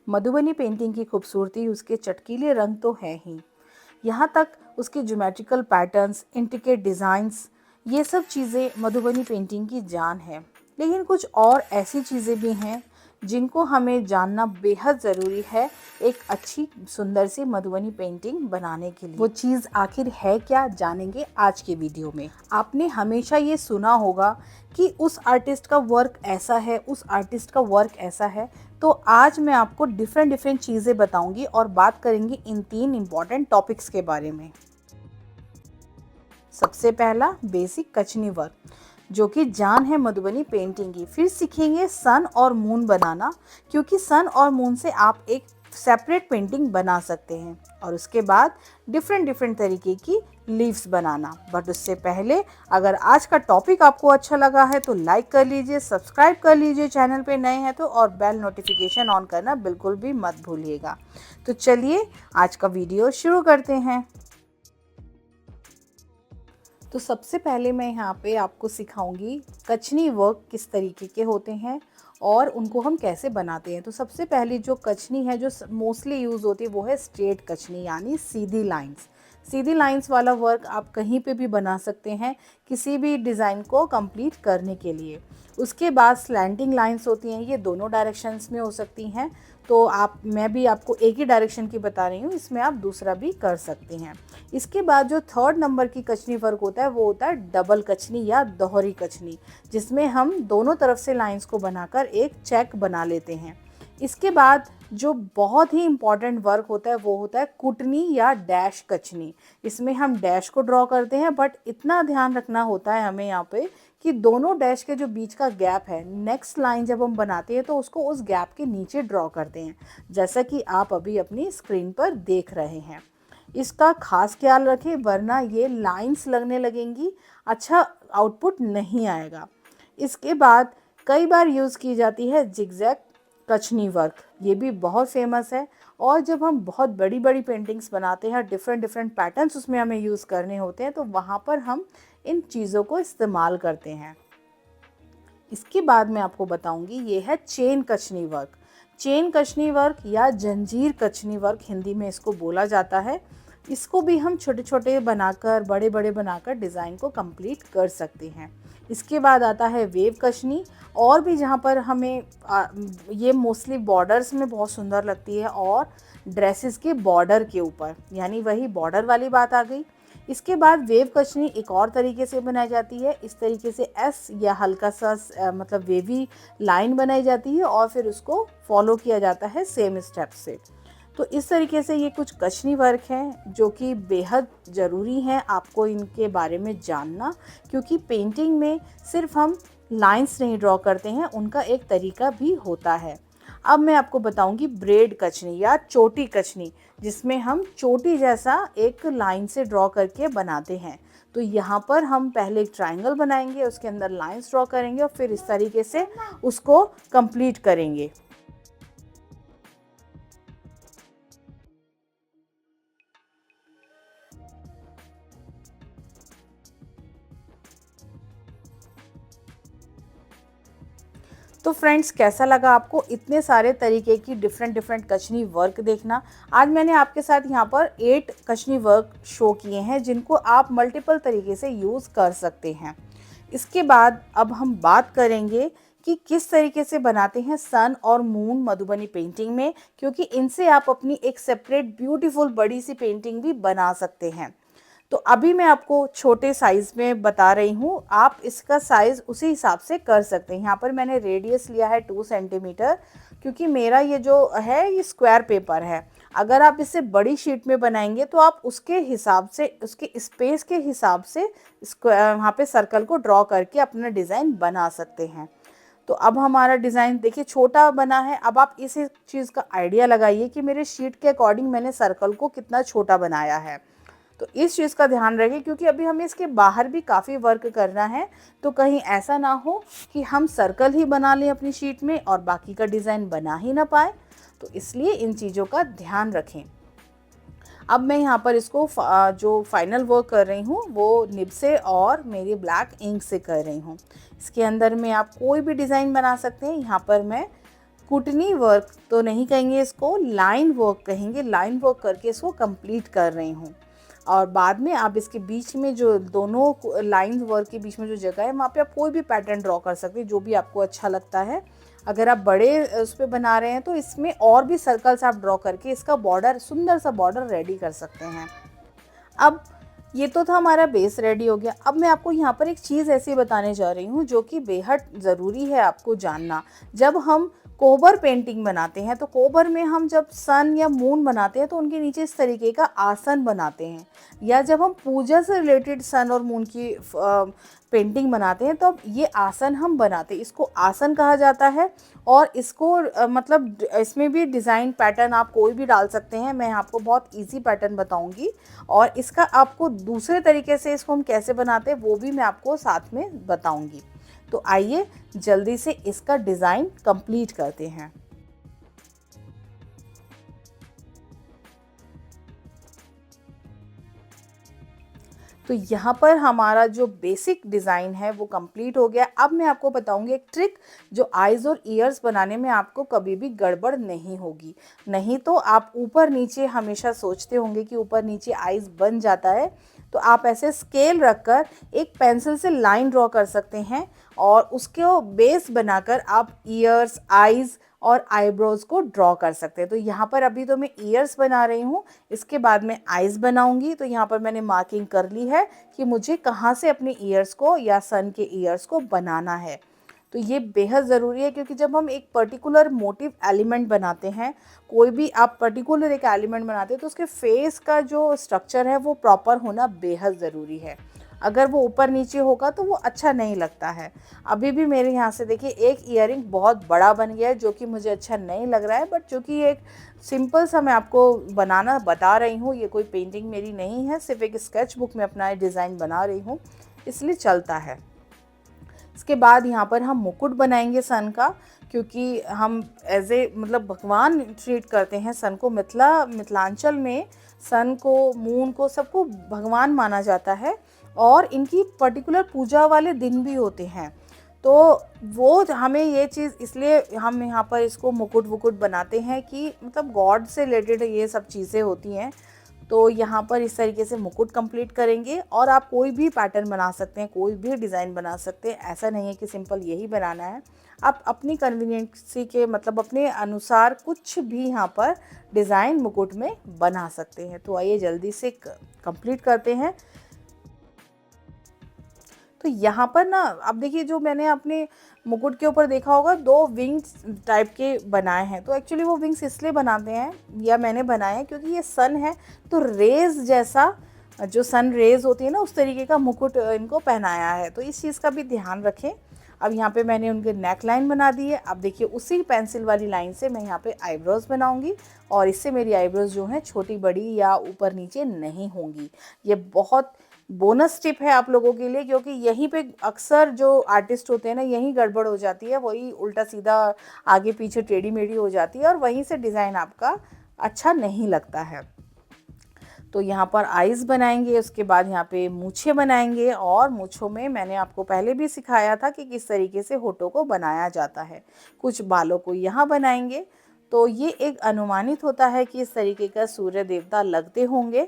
Madhubani painting की खूबसूरती उसके चटकीले रंग तो है ही, यहाँ तक उसके ज्योमेट्रिकल पैटर्न्स, इंट्रिकेट डिज़ाइंस, ये सब चीज़ें मधुबनी पेंटिंग की जान है। लेकिन कुछ और ऐसी चीज़ें भी हैं जिनको हमें जानना बेहद ज़रूरी है एक अच्छी सुंदर सी मधुबनी पेंटिंग बनाने के लिए। वो चीज़ आखिर है क्या, जानेंगे आज के वीडियो में। आपने हमेशा ये सुना होगा कि उस आर्टिस्ट का वर्क ऐसा है, उस आर्टिस्ट का वर्क ऐसा है। तो आज मैं आपको डिफरेंट चीज़ें बताऊंगी और बात करेंगे इन 3 इम्पॉर्टेंट टॉपिक्स के बारे में। सबसे पहला बेसिक कचनी वर्क, जो कि जान है मधुबनी पेंटिंग की। फिर सीखेंगे सन और मून बनाना, क्योंकि सन और मून से आप एक सेपरेट पेंटिंग बना सकते हैं। और उसके बाद डिफरेंट तरीके की लीव्स बनाना। बट उससे पहले अगर आज का टॉपिक आपको अच्छा लगा है तो लाइक कर लीजिए, सब्सक्राइब कर लीजिए चैनल पे नए हैं तो, और बेल नोटिफिकेशन ऑन करना बिल्कुल भी मत भूलिएगा। तो चलिए आज का वीडियो शुरू करते हैं। तो सबसे पहले मैं यहाँ पे आपको सिखाऊंगी कचनी वर्क किस तरीके के होते हैं और उनको हम कैसे बनाते हैं। तो सबसे पहली जो कचनी है जो मोस्टली यूज़ होती है वो है स्ट्रेट कचनी, यानी सीधी लाइंस। सीधी लाइंस वाला वर्क आप कहीं पे भी बना सकते हैं किसी भी डिज़ाइन को कंप्लीट करने के लिए। उसके बाद स्लैंटिंग लाइंस होती हैं, ये दोनों डायरेक्शंस में हो सकती हैं। तो मैं भी आपको एक ही डायरेक्शन की बता रही हूँ, इसमें आप दूसरा भी कर सकते हैं। इसके बाद जो 3rd नंबर की कचनी वर्क होता है वो होता है डबल कचनी या दोहरी कचनी, जिसमें हम दोनों तरफ से लाइंस को बनाकर एक चेक बना लेते हैं। इसके बाद जो बहुत ही इम्पॉर्टेंट वर्क होता है वो होता है कुटनी या डैश कचनी। इसमें हम डैश को ड्रॉ करते हैं, बट इतना ध्यान रखना होता है हमें यहाँ पे कि दोनों डैश के जो बीच का गैप है, नेक्स्ट लाइन जब हम बनाते हैं तो उसको उस गैप के नीचे ड्रॉ करते हैं, जैसा कि आप अभी अपनी स्क्रीन पर देख रहे हैं। इसका खास ख्याल रखें, वरना ये लाइंस लगने लगेंगी, अच्छा आउटपुट नहीं आएगा। इसके बाद कई बार यूज़ की जाती है जिगजैग कचनी वर्क, ये भी बहुत फेमस है। और जब हम बहुत बड़ी बड़ी पेंटिंग्स बनाते हैं, डिफरेंट पैटर्न्स उसमें हमें यूज़ करने होते हैं, तो वहाँ पर हम इन चीज़ों को इस्तेमाल करते हैं। इसके बाद मैं आपको बताऊंगी ये है chain Kachni work. Chain Kachni work या जंजीर कचनी वर्क हिंदी में इसको बोला जाता है। इसको भी हम छोटे छोटे बनाकर, बड़े बड़े बनाकर डिज़ाइन को कंप्लीट कर सकते हैं। इसके बाद आता है वेव कचनी, और भी जहाँ पर हमें ये मोस्टली बॉर्डर्स में बहुत सुंदर लगती है और ड्रेसेस के बॉर्डर के ऊपर, यानी वही बॉर्डर वाली बात आ गई। इसके बाद वेव कचनी एक और तरीके से बनाई जाती है। इस तरीके से एस या हल्का सा मतलब वेवी लाइन बनाई जाती है और फिर उसको फॉलो किया जाता है सेम स्टेप से। तो इस तरीके से ये कुछ कचनी वर्क हैं जो कि बेहद ज़रूरी हैं आपको इनके बारे में जानना, क्योंकि पेंटिंग में सिर्फ हम लाइंस नहीं ड्रॉ करते हैं, उनका एक तरीका भी होता है। अब मैं आपको बताऊंगी ब्रेड कचनी या चोटी कचनी, जिसमें हम चोटी जैसा एक लाइन से ड्रॉ करके बनाते हैं। तो यहाँ पर हम पहले एक ट्रायंगल बनाएंगे, उसके अंदर लाइंस ड्रॉ करेंगे और फिर इस तरीके से उसको कंप्लीट करेंगे। तो फ्रेंड्स, कैसा लगा आपको इतने सारे तरीके की डिफरेंट कचनी वर्क देखना। आज मैंने आपके साथ यहाँ पर 8 कचनी वर्क शो किए हैं जिनको आप मल्टीपल तरीके से यूज़ कर सकते हैं। इसके बाद अब हम बात करेंगे कि किस तरीके से बनाते हैं सन और मून मधुबनी पेंटिंग में, क्योंकि इनसे आप अपनी एक सेपरेट ब्यूटीफुल बड़ी सी पेंटिंग भी बना सकते हैं। तो अभी मैं आपको छोटे साइज़ में बता रही हूँ, आप इसका साइज़ उसी हिसाब से कर सकते हैं। यहाँ पर मैंने रेडियस लिया है 2 सेंटीमीटर, क्योंकि मेरा ये जो है ये स्क्वायर पेपर है। अगर आप इससे बड़ी शीट में बनाएंगे तो आप उसके हिसाब से, उसके स्पेस के हिसाब से स्क्वायर वहाँ पे सर्कल को ड्रॉ करके अपना डिज़ाइन बना सकते हैं। तो अब हमारा डिज़ाइन देखिए छोटा बना है। अब आप इस चीज़ का आइडिया लगाइए कि मेरे शीट के अकॉर्डिंग मैंने सर्कल को कितना छोटा बनाया है। तो इस चीज़ का ध्यान रखें, क्योंकि अभी हमें इसके बाहर भी काफ़ी वर्क करना है, तो कहीं ऐसा ना हो कि हम सर्कल ही बना लें अपनी शीट में और बाकी का डिज़ाइन बना ही ना पाए। तो इसलिए इन चीज़ों का ध्यान रखें। अब मैं यहाँ पर इसको जो फाइनल वर्क कर रही हूँ वो निब से और मेरी ब्लैक इंक से कर रही हूँ। इसके अंदर में आप कोई भी डिज़ाइन बना सकते हैं। यहाँ पर मैं कुटनी वर्क तो नहीं कहेंगे इसको, लाइन वर्क कहेंगे। लाइन वर्क करके इसको कंप्लीट कर रही हूँ। और बाद में आप इसके बीच में जो दोनों लाइन वर्क के बीच में जो जगह है वहाँ पे आप कोई भी पैटर्न ड्रॉ कर सकते हैं जो भी आपको अच्छा लगता है। अगर आप बड़े उस पर बना रहे हैं तो इसमें और भी सर्कल्स आप ड्रॉ करके इसका बॉर्डर, सुंदर सा बॉर्डर रेडी कर सकते हैं। अब ये तो था हमारा बेस रेडी हो गया। अब मैं आपको यहाँ पर एक चीज़ ऐसी बताने जा रही हूँ जो कि बेहद ज़रूरी है आपको जानना। जब हम कोबर पेंटिंग बनाते हैं तो कोबर में हम जब सन या मून बनाते हैं तो उनके नीचे इस तरीके का आसन बनाते हैं, या जब हम पूजा से रिलेटेड सन और मून की पेंटिंग बनाते हैं तो ये आसन हम बनाते हैं। इसको आसन कहा जाता है। और इसको मतलब इसमें भी डिज़ाइन पैटर्न आप कोई भी डाल सकते हैं। मैं आपको बहुत इजी पैटर्न बताऊंगी और इसका आपको दूसरे तरीके से इसको हम कैसे बनाते हैं वो भी मैं आपको साथ में बताऊंगी। तो आइए जल्दी से इसका डिज़ाइन कंप्लीट करते हैं। तो यहाँ पर हमारा जो बेसिक डिज़ाइन है वो कंप्लीट हो गया। अब मैं आपको बताऊंगी एक ट्रिक जो आइज़ और ईयर्स बनाने में आपको कभी भी गड़बड़ नहीं होगी। नहीं तो आप ऊपर नीचे हमेशा सोचते होंगे कि ऊपर नीचे आइज़ बन जाता है, तो आप ऐसे स्केल रखकर एक पेंसिल से लाइन ड्रॉ कर सकते हैं और उसके बेस बनाकर आप ईयर्स, आइज़ और आईब्रोज को ड्रॉ कर सकते हैं। तो यहाँ पर अभी तो मैं ईयर्स बना रही हूँ, इसके बाद मैं आइज़ बनाऊंगी। तो यहाँ पर मैंने मार्किंग कर ली है कि मुझे कहाँ से अपने ईयर्स को या सन के ईयर्स को बनाना है। तो ये बेहद ज़रूरी है क्योंकि जब हम एक पर्टिकुलर मोटिव एलिमेंट बनाते हैं, कोई भी आप पर्टिकुलर एक एलिमेंट बनाते हैं तो उसके फेस का जो स्ट्रक्चर है वो प्रॉपर होना बेहद ज़रूरी है। अगर वो ऊपर नीचे होगा तो वो अच्छा नहीं लगता है। अभी भी मेरे यहाँ से देखिए एक ईयरिंग बहुत बड़ा बन गया है जो कि मुझे अच्छा नहीं लग रहा है, बट चूँकि एक सिंपल सा मैं आपको बनाना बता रही हूँ, ये कोई पेंटिंग मेरी नहीं है, सिर्फ एक स्केच बुक में अपना डिज़ाइन बना रही हूँ, इसलिए चलता है। इसके बाद यहाँ पर हम मुकुट बनाएंगे सन का, क्योंकि हम एज ए मतलब भगवान ट्रीट करते हैं सन को। मिथिलांचल में सन को, मून को, सबको भगवान माना जाता है और इनकी पर्टिकुलर पूजा वाले दिन भी होते हैं। तो वो हमें ये चीज़ इसलिए हम यहाँ पर इसको मुकुट वुकुट बनाते हैं कि मतलब गॉड से रिलेटेड ये सब चीज़ें होती हैं। तो यहाँ पर इस तरीके से मुकुट कंप्लीट करेंगे और आप कोई भी पैटर्न बना सकते हैं, कोई भी डिज़ाइन बना सकते हैं। ऐसा नहीं है कि सिंपल यही बनाना है, आप अपनी कन्वीनियंसी के मतलब अपने अनुसार कुछ भी यहाँ पर डिज़ाइन मुकुट में बना सकते हैं। तो आइए जल्दी से कंप्लीट करते हैं। तो यहाँ पर ना अब देखिए जो मैंने अपने मुकुट के ऊपर देखा होगा 2 विंग्स टाइप के बनाए हैं। तो एक्चुअली वो विंग्स इसलिए बनाते हैं या मैंने बनाए हैं क्योंकि ये सन है, तो रेज जैसा जो सन रेज होती है ना उस तरीके का मुकुट इनको पहनाया है। तो इस चीज़ का भी ध्यान रखें। अब यहाँ पे मैंने उनके नेक लाइन बना दी है। अब देखिए उसी पेंसिल वाली लाइन से मैं यहाँ पे आईब्रोज बनाऊंगी और इससे मेरी आईब्रोज जो हैं छोटी बड़ी या ऊपर नीचे नहीं होंगी। ये बहुत बोनस टिप है आप लोगों के लिए, क्योंकि यहीं पे अक्सर जो आर्टिस्ट होते हैं ना यहीं गड़बड़ हो जाती है, वही उल्टा सीधा आगे पीछे टेढ़ी मेढ़ी हो जाती है और वहीं से डिज़ाइन आपका अच्छा नहीं लगता है। तो यहाँ पर आइज़ बनाएंगे, उसके बाद यहाँ पे मूछें बनाएंगे और मूछों में मैंने आपको पहले भी सिखाया था कि किस तरीके से होठों को बनाया जाता है। कुछ बालों को यहाँ बनाएंगे। तो ये एक अनुमानित होता है कि इस तरीके का सूर्य देवता लगते होंगे।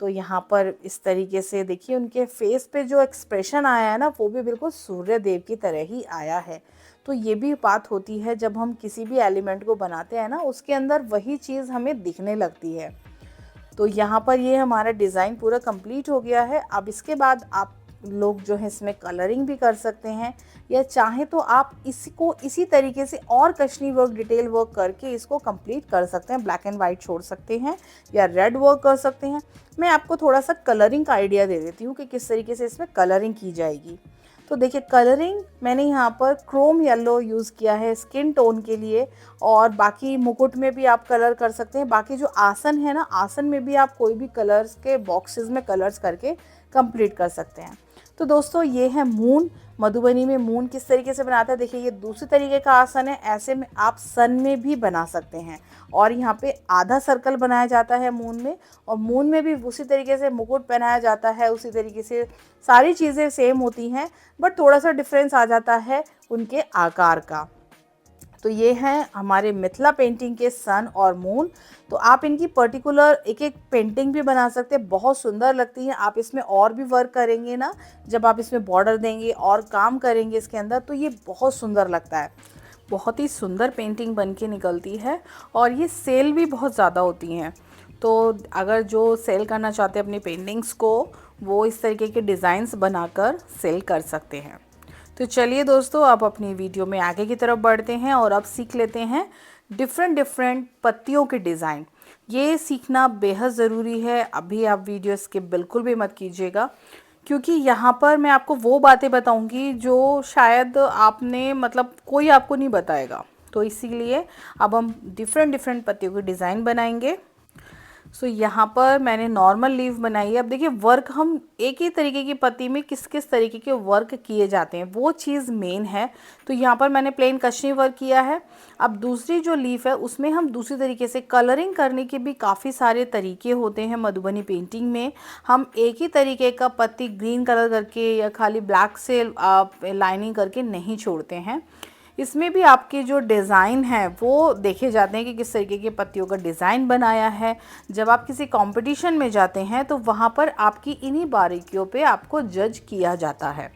तो यहाँ पर इस तरीके से देखिए उनके फेस पे जो एक्सप्रेशन आया है ना वो भी बिल्कुल सूर्य देव की तरह ही आया है। तो ये भी बात होती है जब हम किसी भी एलिमेंट को बनाते हैं ना उसके अंदर वही चीज़ हमें दिखने लगती है। तो यहाँ पर ये हमारा डिज़ाइन पूरा कंप्लीट हो गया है। अब इसके बाद आप लोग जो है इसमें कलरिंग भी कर सकते हैं, या चाहे तो आप इसको इसी तरीके से और कश्मीरी वर्क, डिटेल वर्क करके इसको कंप्लीट कर सकते हैं। ब्लैक एंड वाइट छोड़ सकते हैं या रेड वर्क कर सकते हैं। मैं आपको थोड़ा सा कलरिंग का आइडिया दे देती हूँ कि किस तरीके से इसमें कलरिंग की जाएगी। तो देखिए कलरिंग मैंने यहाँ पर क्रोम येलो यूज़ किया है स्किन टोन के लिए, और बाकी मुकुट में भी आप कलर कर सकते हैं। बाकी जो आसन है ना, आसन में भी आप कोई भी कलर्स के बॉक्सेस में कलर्स करके कंप्लीट कर सकते हैं। तो दोस्तों ये है मून। मधुबनी में मून किस तरीके से बनाता है, देखिए ये दूसरे तरीके का आसन है। ऐसे में आप सन में भी बना सकते हैं और यहाँ पे आधा सर्कल बनाया जाता है मून में, और मून में भी उसी तरीके से मुकुट पहनाया जाता है। उसी तरीके से सारी चीज़ें सेम होती हैं, बट थोड़ा सा डिफरेंस आ जाता है उनके आकार का। तो ये हैं हमारे मिथिला पेंटिंग के सन और मून। तो आप इनकी पर्टिकुलर एक एक पेंटिंग भी बना सकते हैं, बहुत सुंदर लगती है। आप इसमें और भी वर्क करेंगे ना, जब आप इसमें बॉर्डर देंगे और काम करेंगे इसके अंदर, तो ये बहुत सुंदर लगता है। बहुत ही सुंदर पेंटिंग बन के निकलती है और ये सेल भी बहुत ज़्यादा होती हैं। तो अगर जो सेल करना चाहते हैं अपनी पेंटिंग्स को, वो इस तरीके के डिज़ाइंस बनाकर सेल कर सकते हैं। तो चलिए दोस्तों, अब अपनी वीडियो में आगे की तरफ बढ़ते हैं और अब सीख लेते हैं डिफरेंट पत्तियों के डिज़ाइन। ये सीखना बेहद ज़रूरी है। अभी आप वीडियो स्किप बिल्कुल भी मत कीजिएगा, क्योंकि यहाँ पर मैं आपको वो बातें बताऊँगी जो शायद आपने मतलब कोई आपको नहीं बताएगा। तो इसीलिए अब हम डिफरेंट पत्तियों के डिज़ाइन बनाएंगे। सो यहाँ पर मैंने नॉर्मल लीफ बनाई है। अब देखिए, वर्क हम एक ही तरीके की पत्ती में किस किस तरीके के वर्क किए जाते हैं, वो चीज़ मेन है। तो यहाँ पर मैंने प्लेन कश्मीरी वर्क किया है। अब दूसरी जो लीफ है उसमें हम दूसरी तरीके से कलरिंग करने के भी काफ़ी सारे तरीके होते हैं मधुबनी पेंटिंग में। हम एक ही तरीके का पत्ती ग्रीन कलर करके या खाली ब्लैक से लाइनिंग करके नहीं छोड़ते हैं। इसमें भी आपके जो डिज़ाइन है वो देखे जाते हैं कि किस तरीके की पत्तियों का डिज़ाइन बनाया है। जब आप किसी कंपटीशन में जाते हैं तो वहाँ पर आपकी इन्हीं बारीकियों पे आपको जज किया जाता है।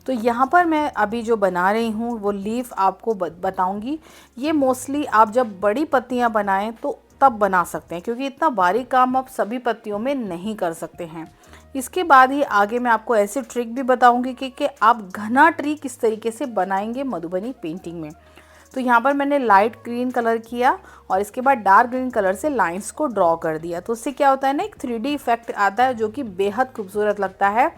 तो यहाँ पर मैं अभी जो बना रही हूँ वो लीफ आपको बताऊँगी। ये मोस्टली आप जब बड़ी पत्तियाँ बनाएं तो तब बना सकते हैं, क्योंकि इतना बारीक काम आप सभी पत्तियों में नहीं कर सकते हैं। इसके बाद ही आगे मैं आपको ऐसे ट्रिक भी बताऊंगी कि आप घना ट्री किस तरीके से बनाएंगे मधुबनी पेंटिंग में। तो यहाँ पर मैंने लाइट ग्रीन कलर किया और इसके बाद डार्क ग्रीन कलर से लाइंस को ड्रॉ कर दिया। तो उससे क्या होता है ना, एक 3D इफेक्ट आता है जो कि बेहद खूबसूरत लगता है।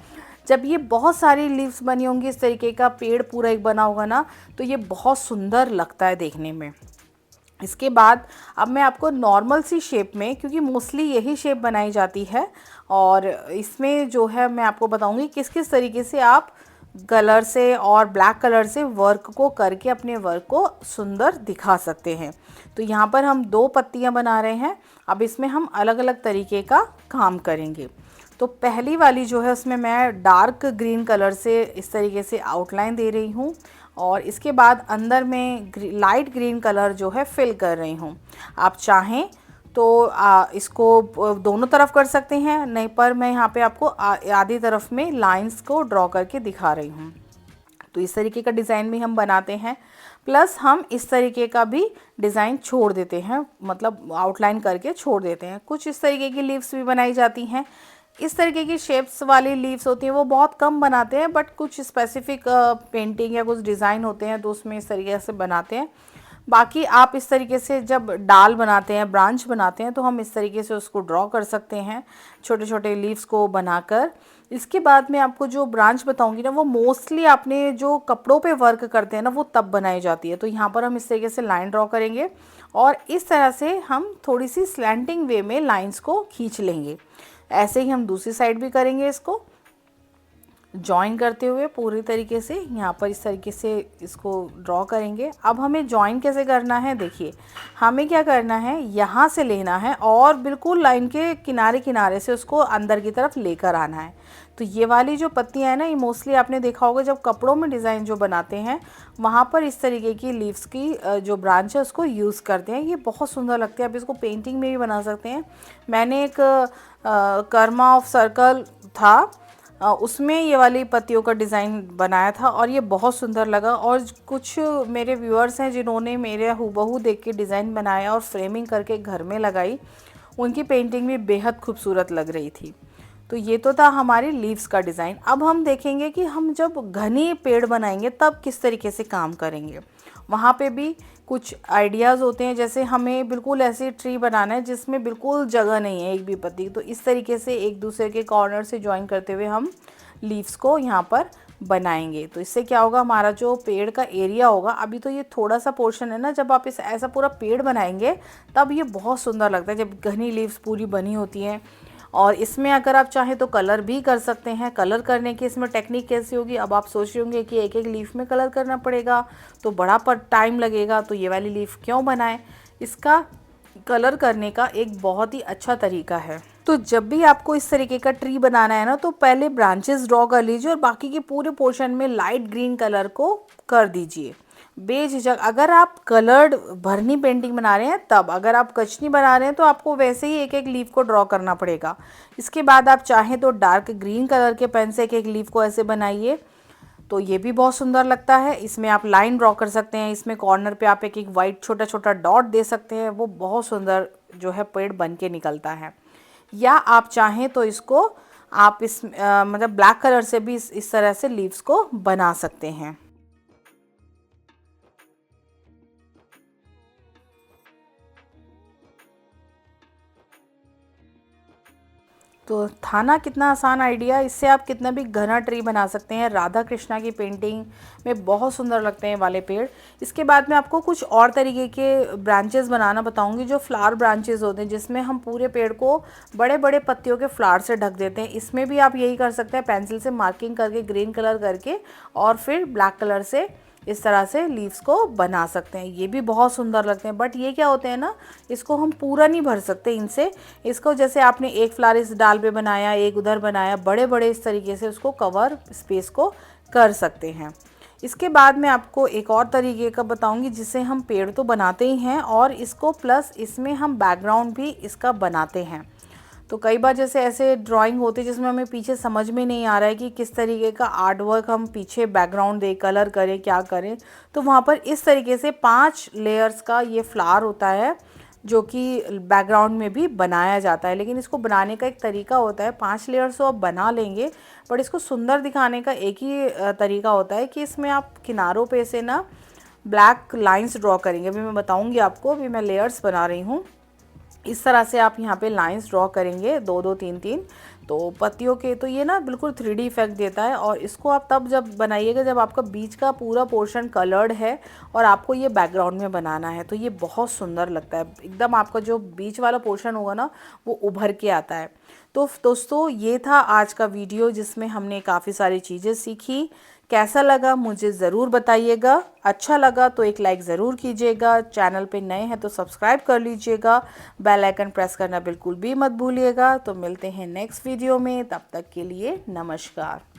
जब ये बहुत सारी लीव्स बनी होंगी, इस तरीके का पेड़ पूरा एक बना होगा ना, तो ये बहुत सुंदर लगता है देखने में। इसके बाद अब मैं आपको नॉर्मल सी शेप में, क्योंकि मोस्टली यही शेप बनाई जाती है, और इसमें जो है मैं आपको बताऊंगी किस किस तरीके से आप कलर से और ब्लैक कलर से वर्क को करके अपने वर्क को सुंदर दिखा सकते हैं। तो यहाँ पर हम 2 पत्तियाँ बना रहे हैं। अब इसमें हम अलग अलग तरीके का काम करेंगे। तो पहली वाली जो है उसमें मैं डार्क ग्रीन कलर से इस तरीके से आउटलाइन दे रही हूँ, और इसके बाद अंदर में लाइट ग्रीन कलर जो है फिल कर रही हूँ। आप चाहें तो इसको दोनों तरफ कर सकते हैं, नहीं पर मैं यहाँ पे आपको आधी तरफ में लाइंस को ड्रॉ करके दिखा रही हूँ। तो इस तरीके का डिज़ाइन भी हम बनाते हैं, प्लस हम इस तरीके का भी डिज़ाइन छोड़ देते हैं, मतलब आउटलाइन करके छोड़ देते हैं। कुछ इस तरीके की लीव्स भी बनाई जाती हैं। इस तरीके की शेप्स वाली लीव्स होती हैं वो बहुत कम बनाते हैं, बट कुछ स्पेसिफिक पेंटिंग या कुछ डिज़ाइन होते हैं तो उसमें इस तरीके से बनाते हैं। बाकी आप इस तरीके से जब डाल बनाते हैं, ब्रांच बनाते हैं, तो हम इस तरीके से उसको ड्रॉ कर सकते हैं, छोटे छोटे लीव्स को बनाकर। इसके बाद मैं आपको जो ब्रांच बताऊंगी ना, वो मोस्टली आपने जो कपड़ों पे वर्क करते हैं ना, वो तब बनाई जाती है। तो यहाँ पर हम इस तरीके से लाइन ड्रॉ करेंगे और इस तरह से हम थोड़ी सी स्लैंटिंग वे में लाइंस को खींच लेंगे। ऐसे ही हम दूसरी साइड भी करेंगे, इसको जॉइन करते हुए पूरी तरीके से यहाँ पर इस तरीके से इसको ड्रॉ करेंगे। अब हमें जॉइन कैसे करना है, देखिए हमें क्या करना है, यहाँ से लेना है और बिल्कुल लाइन के किनारे किनारे से उसको अंदर की तरफ लेकर आना है। तो ये वाली जो पत्तियाँ हैं ना, ये मोस्टली आपने देखा होगा जब कपड़ों में डिज़ाइन जो बनाते हैं वहाँ पर इस तरीके की लीव्स की जो ब्रांच है उसको यूज़ करते हैं। ये बहुत सुंदर लगते हैं। आप इसको पेंटिंग में भी बना सकते हैं। मैंने एक कर्मा ऑफ सर्कल था, उसमें ये वाली पत्तियों का डिज़ाइन बनाया था और ये बहुत सुंदर लगा। और कुछ मेरे व्यूअर्स हैं जिन्होंने मेरे हूबहू देख के डिज़ाइन बनाया और फ्रेमिंग करके घर में लगाई, उनकी पेंटिंग भी बेहद खूबसूरत लग रही थी। तो ये तो था हमारी लीव्स का डिज़ाइन। अब हम देखेंगे कि हम जब घने पेड़ बनाएंगे तब किस तरीके से काम करेंगे। वहाँ पे भी कुछ आइडियाज़ होते हैं, जैसे हमें बिल्कुल ऐसे ट्री बनाना है जिसमें बिल्कुल जगह नहीं है एक भी पत्ती, तो इस तरीके से एक दूसरे के कॉर्नर से ज्वाइन करते हुए हम लीव्स को यहाँ पर बनाएंगे। तो इससे क्या होगा, हमारा जो पेड़ का एरिया होगा, अभी तो ये थोड़ा सा पोर्शन है ना, जब आप इस ऐसा पूरा पेड़ बनाएंगे तब ये बहुत सुंदर लगता है जब घनी लीव्स पूरी बनी होती हैं। और इसमें अगर आप चाहें तो कलर भी कर सकते हैं। कलर करने की इसमें टेक्निक कैसी होगी, अब आप सोच रहे होंगे कि एक एक लीफ में कलर करना पड़ेगा तो बड़ा पर टाइम लगेगा, तो ये वाली लीफ क्यों बनाएं। इसका कलर करने का एक बहुत ही अच्छा तरीका है। तो जब भी आपको इस तरीके का ट्री बनाना है ना, तो पहले ब्रांचेस ड्रॉ कर लीजिए और बाकी के पूरे पोर्शन में लाइट ग्रीन कलर को कर दीजिए। बेझिझक अगर आप कलर्ड भरनी पेंटिंग बना रहे हैं तब, अगर आप कचनी बना रहे हैं तो आपको वैसे ही एक एक लीफ को ड्रॉ करना पड़ेगा। इसके बाद आप चाहें तो डार्क ग्रीन कलर के पेन से एक एक लीफ को ऐसे बनाइए, तो ये भी बहुत सुंदर लगता है। इसमें आप लाइन ड्रॉ कर सकते हैं, इसमें कॉर्नर पे आप एक एक वाइट छोटा छोटा डॉट दे सकते हैं, वो बहुत सुंदर जो है पेड़ बन के निकलता है। या आप चाहें तो इसको आप मतलब ब्लैक कलर से भी इस तरह से लीव्स को बना सकते हैं। तो था ना कितना आसान आइडिया, इससे आप कितना भी घना ट्री बना सकते हैं। राधा कृष्णा की पेंटिंग में बहुत सुंदर लगते हैं वाले पेड़। इसके बाद मैं आपको कुछ और तरीके के ब्रांचेस बनाना बताऊंगी, जो फ्लावर ब्रांचेस होते हैं, जिसमें हम पूरे पेड़ को बड़े बड़े पत्तियों के फ्लावर से ढक देते हैं। इसमें भी आप यही कर सकते हैं, पेंसिल से मार्किंग करके ग्रीन कलर करके और फिर ब्लैक कलर से इस तरह से लीव्स को बना सकते हैं। ये भी बहुत सुंदर लगते हैं, बट ये क्या होते हैं ना, इसको हम पूरा नहीं भर सकते इनसे। इसको जैसे आपने एक फ्लावर इस डाल पे बनाया, एक उधर बनाया, बड़े बड़े इस तरीके से उसको कवर स्पेस को कर सकते हैं। इसके बाद मैं आपको एक और तरीके का बताऊंगी, जिससे हम पेड़ तो बनाते ही हैं और इसको प्लस इसमें हम बैकग्राउंड भी इसका बनाते हैं। तो कई बार जैसे ऐसे ड्राइंग होते हैं जिसमें हमें पीछे समझ में नहीं आ रहा है कि किस तरीके का आर्ट वर्क हम पीछे बैकग्राउंड दे, कलर करें, क्या करें, तो वहाँ पर इस तरीके से 5 लेयर्स का ये फ्लावर होता है जो कि बैकग्राउंड में भी बनाया जाता है। लेकिन इसको बनाने का एक तरीका होता है, 5 लेयर्स तो आप बना लेंगे, बट इसको सुंदर दिखाने का एक ही तरीका होता है कि इसमें आप किनारों पे से ना ब्लैक लाइंस ड्रॉ करेंगे। अभी मैं बताऊँगी आपको, अभी मैं लेयर्स बना रही हूँ। इस तरह से आप यहाँ पे लाइंस ड्रॉ करेंगे, 2-2 3-3, तो पत्तियों के, तो ये ना बिल्कुल 3D इफेक्ट देता है। और इसको आप तब जब बनाइएगा जब आपका बीच का पूरा पोर्शन कलर्ड है और आपको ये बैकग्राउंड में बनाना है, तो ये बहुत सुंदर लगता है एकदम। आपका जो बीच वाला पोर्शन होगा ना वो उभर के आता है। तो दोस्तों ये था आज का वीडियो, जिसमें हमने काफ़ी सारी चीज़ें सीखी। कैसा लगा मुझे ज़रूर बताइएगा। अच्छा लगा तो एक लाइक ज़रूर कीजिएगा। चैनल पे नए हैं तो सब्सक्राइब कर लीजिएगा। बेल आइकन प्रेस करना बिल्कुल भी मत भूलिएगा। तो मिलते हैं नेक्स्ट वीडियो में, तब तक के लिए नमस्कार।